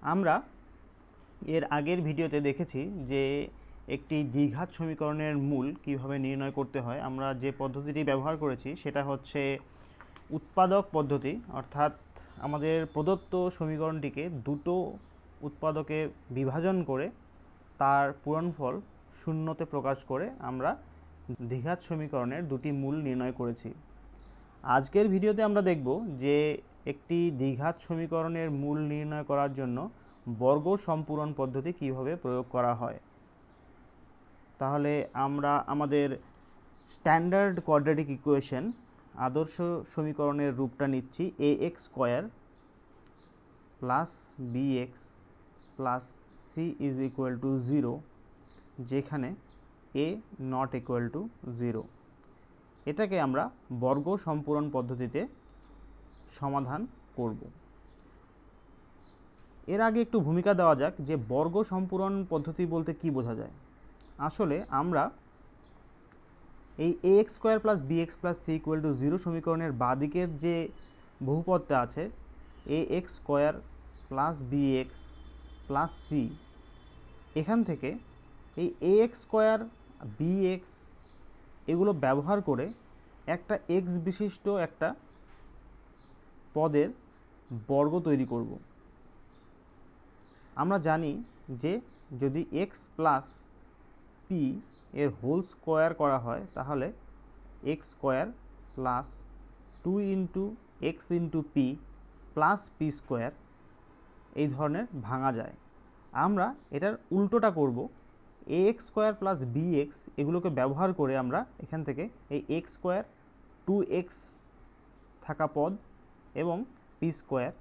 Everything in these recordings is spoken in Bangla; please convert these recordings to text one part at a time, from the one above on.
আমরা এর আগের ভিডিওতে দেখেছি যে একটি দ্বিঘাত সমীকরণের মূল কিভাবে নির্ণয় করতে হয়। আমরা যে পদ্ধতিটি ব্যবহার করেছি সেটা হচ্ছে উৎপাদক পদ্ধতি, অর্থাৎ আমাদের প্রদত্ত সমীকরণটিকে দুটো উৎপাদকে বিভাজন করে তার পূরণফল শূন্যতে প্রকাশ করে আমরা দ্বিঘাত সমীকরণের দুটি মূল নির্ণয় করেছি। আজকের ভিডিওতে আমরা দেখব যে একটি দ্বিঘাত সমীকরণের মূল নির্ণয় করার জন্য বর্গ সম্পূরণ পদ্ধতি কিভাবে প্রয়োগ করা হয়। তাহলে আমরা আমাদের স্ট্যান্ডার্ড কোয়াড্রেটিক ইকুয়েশন আদর্শ সমীকরণের রূপটা নিচ্ছি ax square plus bx plus c is equal to 0, যেখানে a নট ইকুয়াল টু 0। এটাকে আমরা বর্গ সম্পূরণ পদ্ধতিতে সমাধান করব। এর আগে একটু ভূমিকা দেওয়া যাক যে বর্গ সম্পূরণ পদ্ধতি বলতে কি বোঝা যায়। আসলে আমরা এই ax square plus bx plus c equal to 0 সমীকরণের বাঁদিকের যে বহুপদটা আছে ax square plus bx plus c, এখান থেকে এই ax স্কয়ার bx এগুলো ব্যবহার করে একটা x বিশিষ্ট একটা পদের বর্গ তৈরি করব। আমরা জানি যে যদি x প্লাস p এর হোল স্কোয়ার করা হয় তাহলে x square plus 2 into x into p plus p square এই ধরনের ভাঙা যায়। আমরা এটার উল্টোটা করব, ax স্কোয়ার প্লাস bx এগুলোকে ব্যবহার করে আমরা এখান থেকে এই x স্কোয়ার 2x থাকা পদ এবং পি স্কোয়ার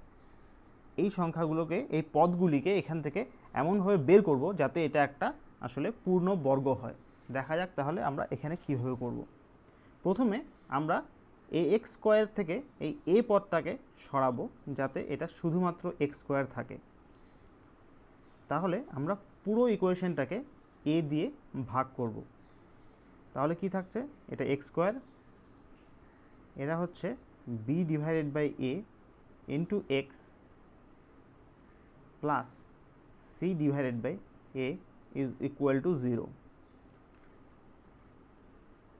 এই সংখ্যাগুলোকে, এই পদগুলিকে এখান থেকে এমনভাবে বের করব যাতে এটা একটা আসলে পূর্ণ বর্গ হয়। দেখা যাক তাহলে আমরা এখানে কিভাবে করব। প্রথমে আমরা ax স্কয়ার থেকে এই a পদটাকে সরাবো যাতে এটা শুধুমাত্র x স্কয়ার থাকে। তাহলে আমরা পুরো ইকুয়েশনটাকে a দিয়ে ভাগ করব। তাহলে কি থাকছে, এটা x স্কয়ার, এটা হচ্ছে b divided by a into X plus c divided by a is equal to 0।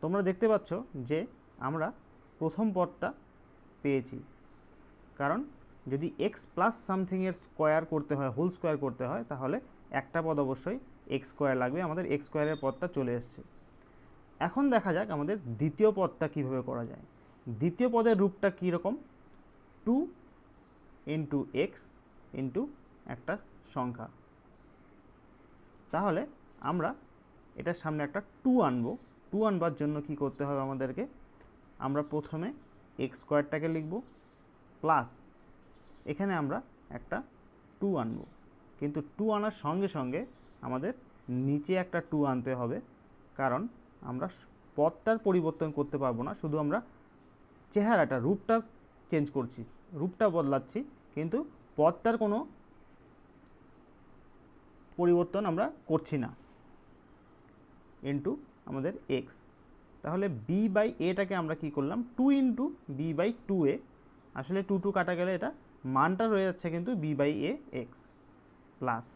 তোমরা দেখতে পাচ্ছ যে আমরা প্রথম পদটা পেয়েছি, কারণ যদি x প্লাস সামথিংয়ের স্কোয়ার করতে হয়, হোল স্কোয়ার করতে হয়, তাহলে একটা পদ অবশ্যই x স্কোয়ার লাগবে। আমাদের x স্কোয়ারের পদটা চলে এসছে। এখন দেখা যাক আমাদের দ্বিতীয় পদটা কিভাবে করা যায়। দ্বিতীয় পদের রূপটা কীরকম, 2 ইন্টু এক্স ইন্টু একটা সংখ্যা। তাহলে আমরা এটার সামনে একটা 2 আনবো। 2 আনবার জন্য কি করতে হবে আমাদেরকে, আমরা প্রথমে এক্স স্কোয়ারটাকে লিখব প্লাস এখানে আমরা একটা 2 আনব, কিন্তু 2 আনার সঙ্গে সঙ্গে আমাদের নিচে একটা 2 আনতে হবে, কারণ আমরা পদটার পরিবর্তন করতে পারবো না, শুধু আমরা চেহারাটা, রূপটা চেঞ্জ করছি, রূপটা বদলাচ্ছি, কিন্তু পদটার কোনো পরিবর্তন আমরা করছি না। ইন্টু আমাদের এক্স, তাহলে বি বাই এটাকে আমরা কি করলাম, 2 ইন্টু বি বাই 2a, আসলে 2 কাটা গেলে এটা মানটা রয়ে যাচ্ছে কিন্তু B by A X plus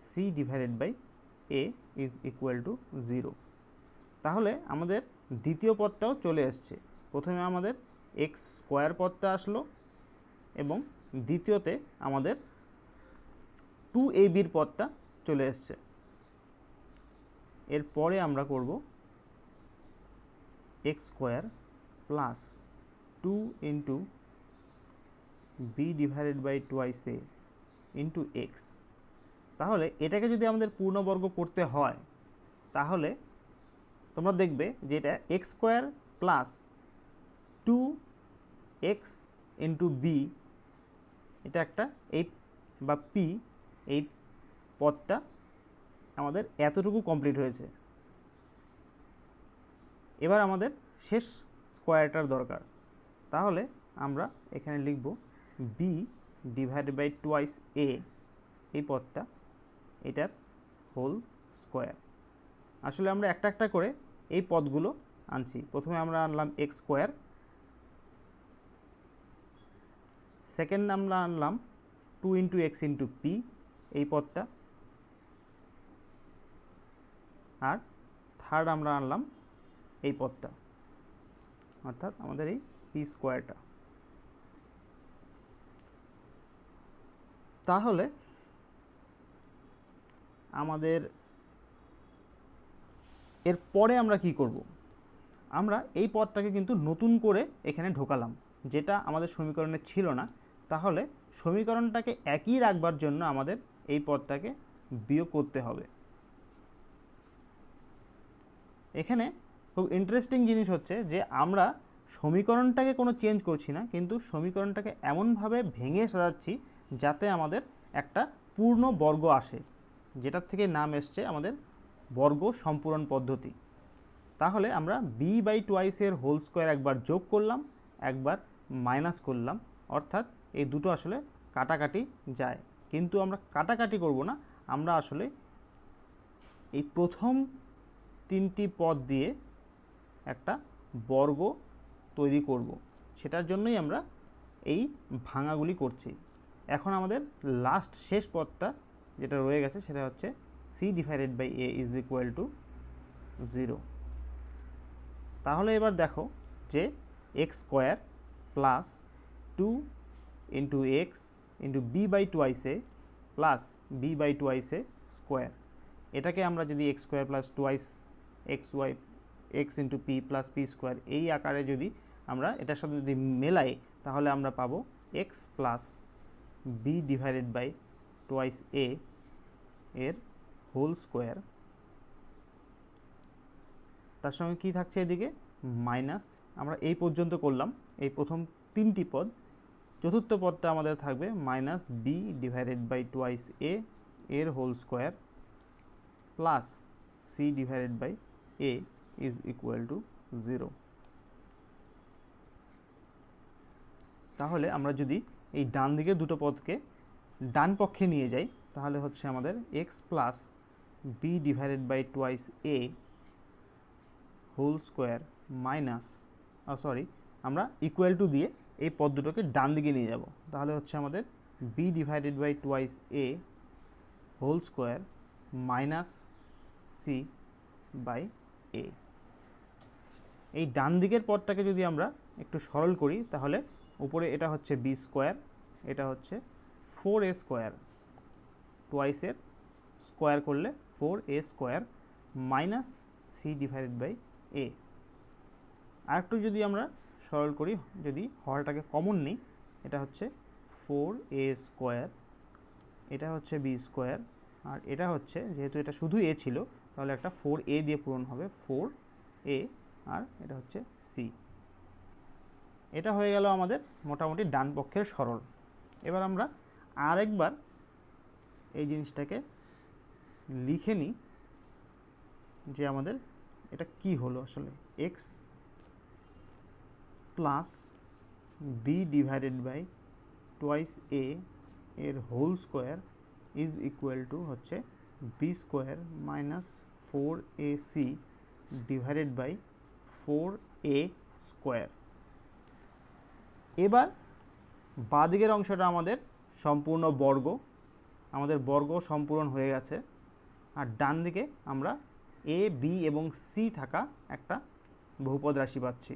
C divided by A is equal to 0। তাহলে আমাদের দ্বিতীয় পদটাও চলে এসছে। প্রথমে আমাদের এক্স স্কোয়ার পদটা আসলো এবং দ্বিতীয়তে আমাদের 2ab পদটা চলে এসছে। এরপরে আমরা করব x square plus 2 into b divided by twice a into x. তাহলে এটাকে যদি আমাদের পূর্ণবর্গ করতে হয় তাহলে তোমরা দেখবে যে এটা x square plus 2x into b, এটা একটা এই বা পি, এই পদটা আমাদের এতটুকু কমপ্লিট হয়েছে। এবার আমাদের শেষ স্কোয়ারটার দরকার, তাহলে আমরা এখানে লিখব বি ডিভাইডেড বাই টুয়াইস এ, এই পদটা, এটার হোল স্কোয়ার। আসলে আমরা একটা একটা করে এই পদগুলো আনছি। প্রথমে আমরা আনলাম এক্স স্কোয়ার, সেকেন্ড আমরা আনলাম 2 ইন্টু এক্স ইন্টু পি এই পদটা, আর থার্ড আমরা আনলাম এই পদটা, অর্থাৎ আমাদের এই পি স্কোয়ারটা। তাহলে আমাদের এরপরে আমরা কি করব, আমরা এই পদটাকে কিন্তু নতুন করে এখানে ঢোকালাম, যেটা আমাদের সমীকরণে ছিল না। তাহলে সমীকরণটাকে একই রাখবার জন্য আমাদের এই পদটাকে বিয়োগ করতে হবে। এখানে খুব ইন্টারেস্টিং জিনিস হচ্ছে যে আমরা সমীকরণটাকে কোনো চেঞ্জ করছি না, কিন্তু সমীকরণটাকে এমনভাবে ভেঙে সাজাচ্ছি যাতে আমাদের একটা পূর্ণ বর্গ আসে, যেটার থেকে নাম এসছে আমাদের বর্গ সম্পূরণ পদ্ধতি। তাহলে আমরা বি বাই টুয়াইসের হোল স্কোয়ার একবার যোগ করলাম, একবার মাইনাস করলাম, অর্থাৎ এই দুটো আসলে কাটাকাটি যায়, কিন্তু আমরা কাটাকাটি করব না, আমরা আসলে এই প্রথম তিনটি পদ দিয়ে একটা বর্গ তৈরি করব, সেটার জন্যই আমরা এই ভাঙাগুলি করছি। এখন আমাদের লাস্ট শেষ পদটা যেটা রয়ে গেছে সেটা হচ্ছে C divided by A is equal to 0। তাহলে এবার দেখো যে x square plus 2 into x into b by টুয়াইসে প্লাস বি বাই টুয়াইসে স্কোয়ার, এটাকে আমরা যদি x square plus twice x y x into p plus p square এই আকারে যদি আমরা এটার সাথে যদি মেলাই, তাহলে আমরা পাবো x plus b divided by twice a এর হোল স্কোয়ার, তার সঙ্গে কি থাকছে এদিকে মাইনাস। আমরা এই পর্যন্ত করলাম এই প্রথম তিনটি পদ, চতুর্থ পদটা আমাদের থাকবে minus b divided by twice a এর whole square plus C divided by A is equal to 0। তাহলে আমরা যদি এই ডান দিকে দুটো পদকে ডান পক্ষে নিয়ে যাই, তাহলে হচ্ছে আমাদের x plus b divided by twice a whole square minus আমরা ইকুয়াল টু দিয়ে এই পদ দুটোকে ডান দিকে নিয়ে যাব, তাহলে হচ্ছে আমাদের b divided by twice a whole square minus c by a. এই ডান দিকের পদটাকে যদি আমরা একটু সরল করি, তাহলে উপরে এটা হচ্ছে বি স্কোয়ার, এটা হচ্ছে 4a স্কোয়ার, টুয়াইসের স্কোয়ার করলে 4a square minus c divided by a. আর একটু যদি আমরা সরল করি, যদি হরটাকে কমন নিই, এটা হচ্ছে 4a স্কোয়ার, এটা হচ্ছে বি স্কোয়ার, আর এটা হচ্ছে যেহেতু এটা শুধু এ ছিল তাহলে একটা 4a দিয়ে পূরণ হবে 4a, আর এটা হচ্ছে সি। এটা হয়ে গেল আমাদের মোটামুটি ডান পক্ষের সরল। এবার আমরা আরেকবার এই জিনিসটাকে লিখে নিই যে আমাদের এটা কি হলো আসলে, x plus b divided by twice a এর whole square is equal to হচ্ছে b square minus 4ac divided by 4a square. এবার বাঁদিকের অংশটা আমাদের সম্পূর্ণ বর্গ, আমাদের বর্গ সম্পূরণ হয়ে গেছে, আর ডান দিকে আমরা এ বি এবং সি থাকা একটা বহুপদ রাশি পাচ্ছি।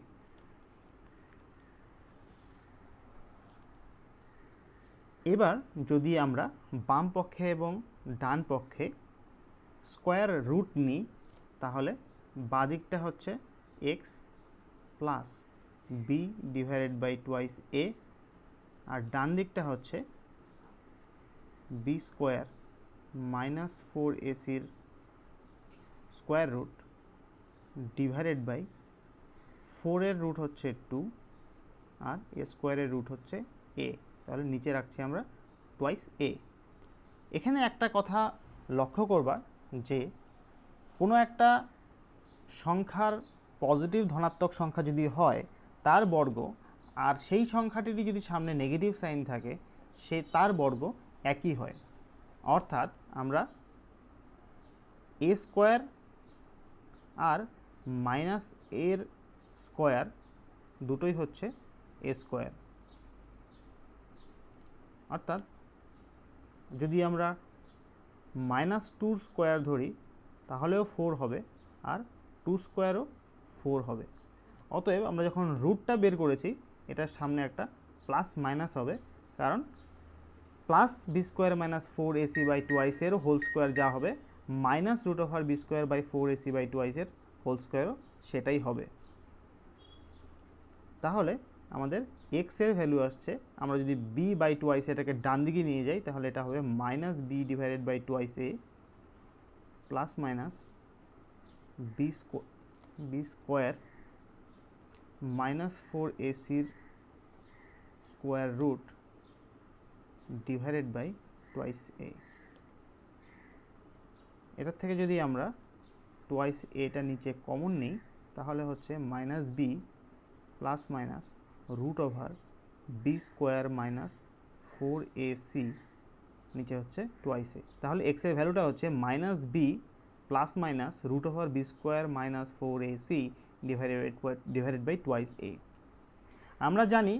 এবার যদি আমরা বাম পক্ষে এবং ডান পক্ষে স্কোয়ার রুট নিই, তাহলে বাঁদিকটা হচ্ছে x plus b divided by twice a, আর ডান দিকটা হচ্ছে b square minus 4ac square root divided by 4 এর রুট হচ্ছে 2 আর এ স্কোয়ারের রুট হচ্ছে এ, তাহলে নিচে রাখছি আমরা টুয়াইস এ। এখানে একটা কথা লক্ষ্য করবার যে কোনো একটা সংখ্যার পজিটিভ ধনাত্মক সংখ্যা যদি হয় তার বর্গ, আর সেই সংখ্যাটিরই যদি সামনে নেগেটিভ সাইন থাকে সে তার বর্গ একই হয়। অর্থাৎ আমরা এ স্কোয়ার আর মাইনাস এর স্কোয়ার দুটোই হচ্ছে এ স্কোয়ার, অর্থাৎ যদি আমরা -2 স্কোয়ার ধরি তাহলেও 4 হবে, আর 2 স্কোয়ারও 4 হবে। অতএব আমরা যখন রুটটা বের করেছি এটার সামনে একটা প্লাস মাইনাস হবে, কারণ plus b square minus 4ac by 2ic এর হোল স্কোয়ার যা হবে minus root over b square by 4ac by 2ic এর হোল স্কোয়ারও সেটাই হবে। তাহলে আমাদের x এর ভ্যালু আসছে, আমরা যদি b বাই 2ic এটাকে ডান দিকে নিয়ে যাই তাহলে এটা হবে minus b divided by 2ic plus minus b square minus 4ac square root divided by 2ic। এটার থেকে যদি আমরা 2ic এটা নিচে কমন নিই তাহলে হচ্ছে minus b plus minus root over b square minus 4ac নিচে হচ্ছে 2ic। তাহলে x এর ভ্যালুটা হচ্ছে minus b plus minus root over b square minus 4ac divided by 2ic। আমরা জানি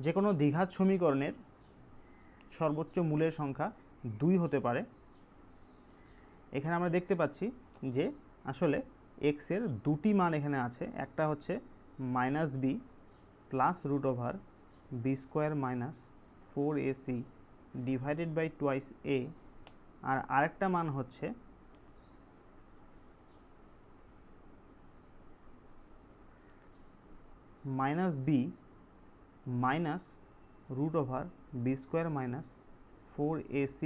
যে কোনো দ্বিঘাত সমীকরণের সর্বোচ্চ মূলের সংখ্যা 2 হতে পারে। এখানে আমরা দেখতে পাচ্ছি যে আসলে x এর দুটি মান এখানে আছে, একটা হচ্ছে minus b plus root over b square minus 4ac divided by 2ic, আর আরেকটা মান হচ্ছে minus b minus root over b square minus 4ac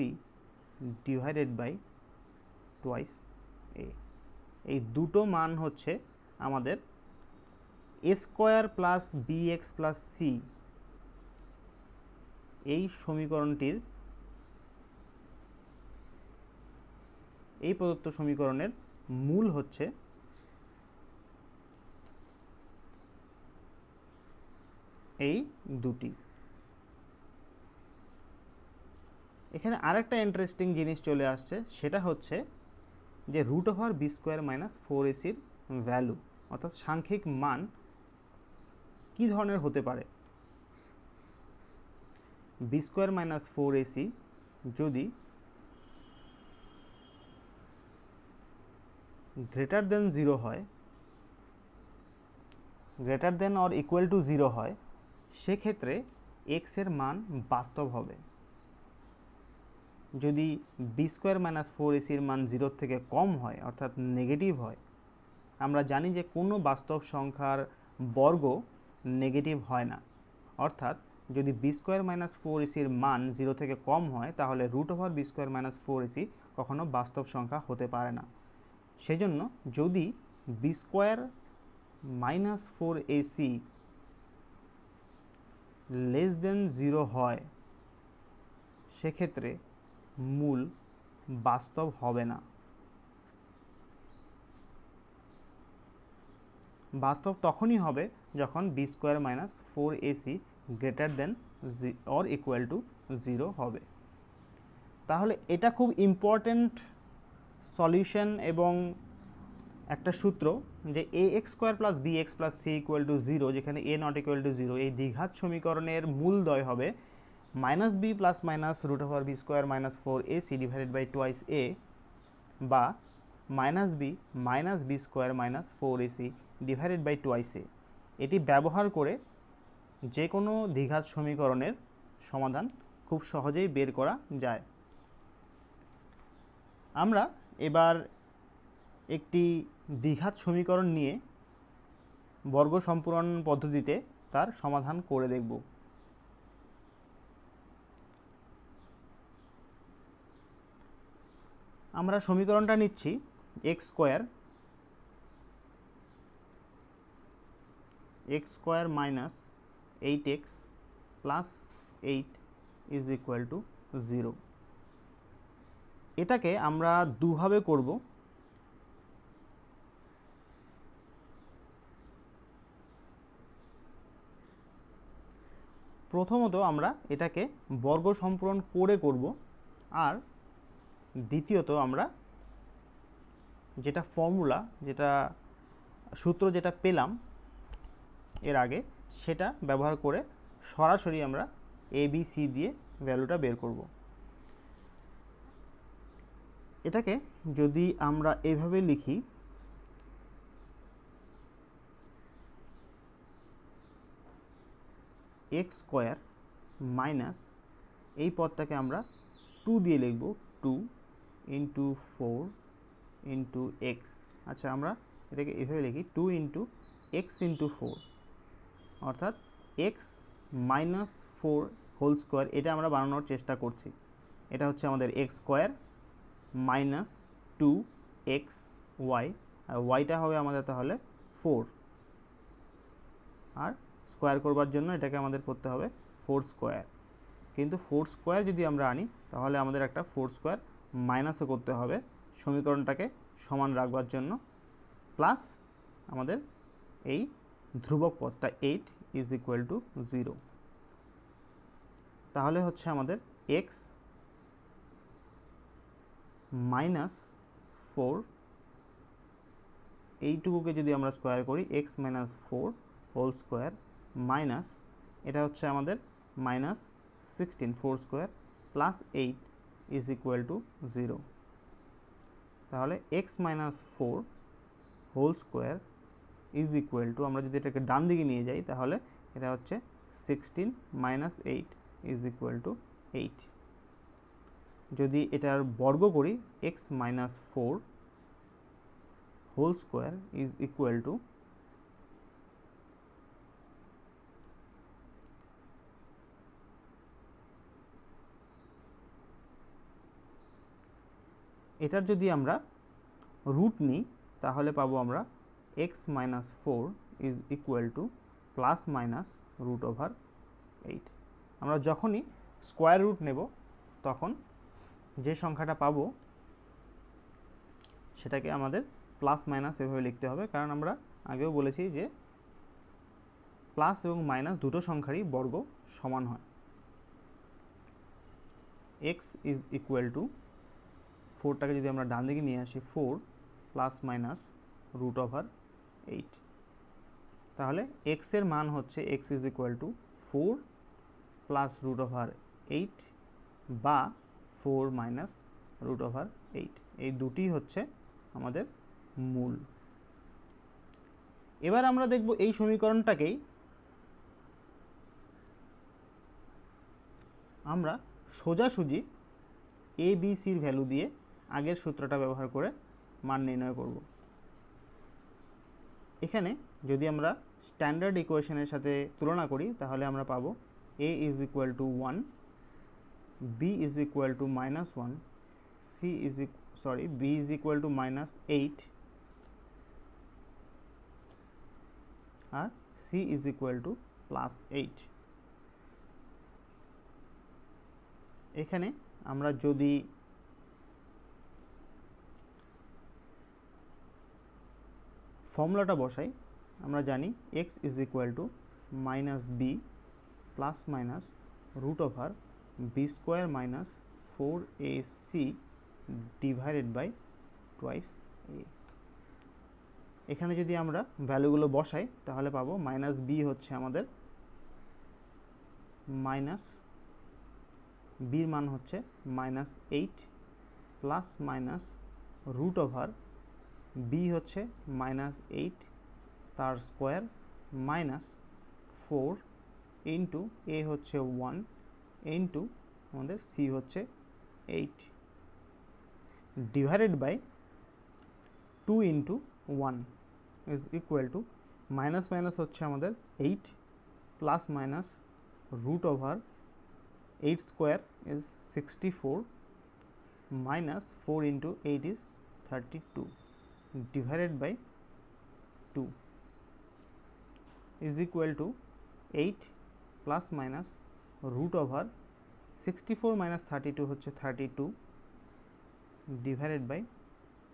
divided by 2ic। এই দুটো মান হচ্ছে আমাদের a square plus bx plus c এই সমীকরণটির, এই প্রদত্ত সমীকরণের মূল হচ্ছে এই দুটি। এখানে আরেকটা ইন্টারেস্টিং জিনিস চলে আসছে, সেটা হচ্ছে যে root over b square minus 4ac value অর্থাৎ সাংখ্যিক মান কী ধরনের হতে পারে। বি স্কোয়ার মাইনাস 4ac যদি গ্রেটার দেন 0 হয়, greater than or equal to 0 হয়, সেক্ষেত্রে x এর মান বাস্তব হবে। যদি বি স্কোয়ার মাইনাস 4ac এর মান 0 থেকে কম হয় অর্থাৎ নেগেটিভ হয়, আমরা জানি যে কোনো বাস্তব সংখ্যার বর্গ নেগেটিভ হয় না, অর্থাৎ যদি বি স্কোয়ার মাইনাস 4ac এর মান 0 থেকে কম হয় তাহলে root over b square minus 4ac কখনো বাস্তব সংখ্যা হতে পারে না। সেজন্য যদি b square minus 4ac less than 0 হয় সেক্ষেত্রে মূল বাস্তব হবে না। বাস্তব তখনই হবে যখন b square minus 4ac greater than or equal to 0 হবে। তাহলে এটা খুব ইম্পর্ট্যান্ট সলিউশন এবং একটা সূত্র যে ax square plus bx plus c equal to 0, যেখানে a নট ইকুয়াল টু 0, এই দ্বিঘাত সমীকরণের মূলদ্বয় হবে minus b plus minus root over b square minus 4ac divided by 2ic বা minus b square minus 4ac divided by 2ic। এটি ব্যবহার করে যে কোনো দ্বিঘাত সমীকরণের সমাধান খুব সহজেই বের করা যায়। আমরা এবার একটি দ্বিঘাত সমীকরণ নিয়ে বর্গ সম্পূরণ পদ্ধতিতে তার সমাধান করে দেখব। আমরা সমীকরণটা নিচ্ছি x square minus 8x plus 8 is equal to 0। এটাকে আমরা দুভাবে করব। প্রথমত আমরা এটাকে বর্গ সম্পূরণ করে করব, আর দ্বিতীয়ত আমরা যেটা ফর্মুলা, যেটা সূত্র যেটা পেলাম এর আগে, সেটা ব্যবহার করে সরাসরি আমরা a b c দিয়ে ভ্যালুটা বের করব। এটাকে যদি আমরা এভাবে লিখি, এক্স স্কোয়ার মাইনাস এই পদটাকে আমরা 2 দিয়ে লিখব, 2 ইন্টু 4 ইন্টু এক্স। আচ্ছা, আমরা এটাকে এভাবে লিখি 2 ইন্টু এক্স ইন্টু 4, অর্থাৎ এক্স মাইনাস 4 হোল স্কোয়ার। এটা আমরা বানানোর চেষ্টা করছি। এটা হচ্ছে আমাদের x square minus 2 x y, আর ওয়াইটা হবে আমাদের তাহলে 4, আর স্কোয়ার করবার জন্য এটাকে আমাদের করতে হবে 4 স্কোয়ার। কিন্তু 4 স্কোয়ার যদি আমরা আনি তাহলে আমাদের একটা 4 স্কোয়ার মাইনাসও করতে হবে সমীকরণটাকে সমান রাখবার জন্য, প্লাস আমাদের এই ধ্রুবক পদটা 8 ইজ ইকুয়াল টু 0। তাহলে হচ্ছে আমাদের এক্স মাইনাস 4, এইটুকুকে যদি আমরা স্কোয়ার করি x minus 4 whole square minus, এটা হচ্ছে আমাদের minus 16 4 square plus 8 is equal to 0। তাহলে x minus 4 whole square is equal to, আমরা যদি এটাকে ডান দিকে নিয়ে যাই তাহলে এটা হচ্ছে 16 মাইনাস 8 ইজ ইকুয়াল টু 8। যদি এটার বর্গ করি x minus 4 whole square is equal to এটার যদি আমরা রুট নিই তাহলে পাবো আমরা x minus 4 is equal to plus minus root over 8। আমরা যখনই স্কোয়ার রুট নেব তখন যে সংখ্যাটা পাবো সেটাকে আমাদের প্লাস মাইনাস এভাবে লিখতে হবে, কারণ আমরা আগেও বলেছি যে প্লাস এবং মাইনাস দুটো সংখ্যারই বর্গ সমান হয়। এক্স ইজ ইকুয়াল টু 4টাকে যদি আমরা ডান দিকে নিয়ে আসি 4 প্লাস মাইনাস রুট ওভার 8, তাহলে এক্স এর মান হচ্ছে x is equal to 4 plus root over 8 বা 4 মাইনাস রুট ওভার 8। এই দুটি হচ্ছে আমাদের মূল। এবার আমরা দেখব এই সমীকরণটাকেই আমরা সোজাসুজি এ বি সির ভ্যালু দিয়ে আগের সূত্রটা ব্যবহার করে মান নির্ণয় করব। এখানে যদি আমরা স্ট্যান্ডার্ড ইকুয়েশনের সাথে তুলনা করি তাহলে আমরা পাবো a is equal to 1, b is equal to minus 1, b is equal to minus 8 আর c is equal to plus 8। এখানে আমরা যদি ফর্মুলাটা বসাই আমরা জানি x is equal to minus b plus minus root over b square minus 4ac divided by twice a। এখানে যদি আমরা ভ্যালুগুলো বসাই তাহলে পাবো মাইনাস বি হচ্ছে আমাদের মাইনাস বির মান হচ্ছে minus 8 plus minus root over b হচ্ছে মাইনাস 8 তার স্কোয়ার মাইনাস 4 ইন্টু এ হচ্ছে 1 ইন্টু আমাদের সি হচ্ছে 8 divided by 2 into 1 is equal to minus minus হচ্ছে আমাদের 8 plus minus root over 8 square is 64 minus 4 into 8 is 32 divided by 2 is equal to 8 plus minus root over 64 minus 32 হচ্ছে 32 divided by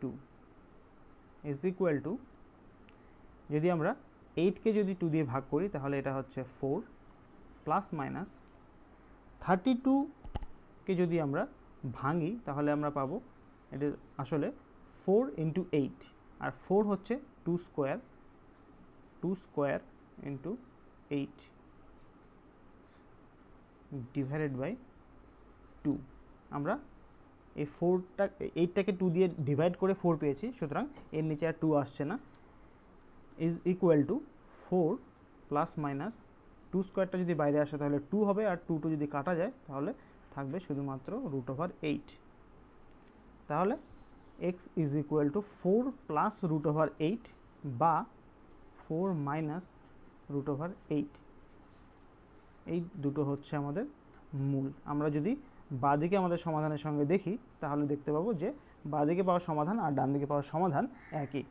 2 is equal to, যদি আমরা 8 কে যদি 2 দিয়ে ভাগ করি তাহলে এটা হচ্ছে 4 প্লাস মাইনাস 32 কে যদি আমরা ভাঙি তাহলে আমরা পাবো এটা আসলে 4 ইন্টু 8 আর 4 হচ্ছে 2 স্কোয়ার ইন্টু 8 ডিভাইডেড বাই 2। আমরা এই 8টাকে 2 দিয়ে ডিভাইড করে 4 পেয়েছি, সুতরাং এর নিচে আর 2 আসছে না। Is equal to 4 plus minus 2 স্কোয়ারটা যদি বাইরে আসে তাহলে 2 হবে, আর 2 যদি কাটা যায় তাহলে থাকবে শুধুমাত্র √8। তাহলে x is equal to 4 plus √8 বা 4 মাইনাস √8। এই দুটো হচ্ছে আমাদের মূল। আমরা যদি বাঁদিকে আমাদের সমাধানের সঙ্গে দেখি তাহলে দেখতে পাবো যে বাঁদিকে পাওয়া সমাধান আর ডান দিকে পাওয়া সমাধান একই।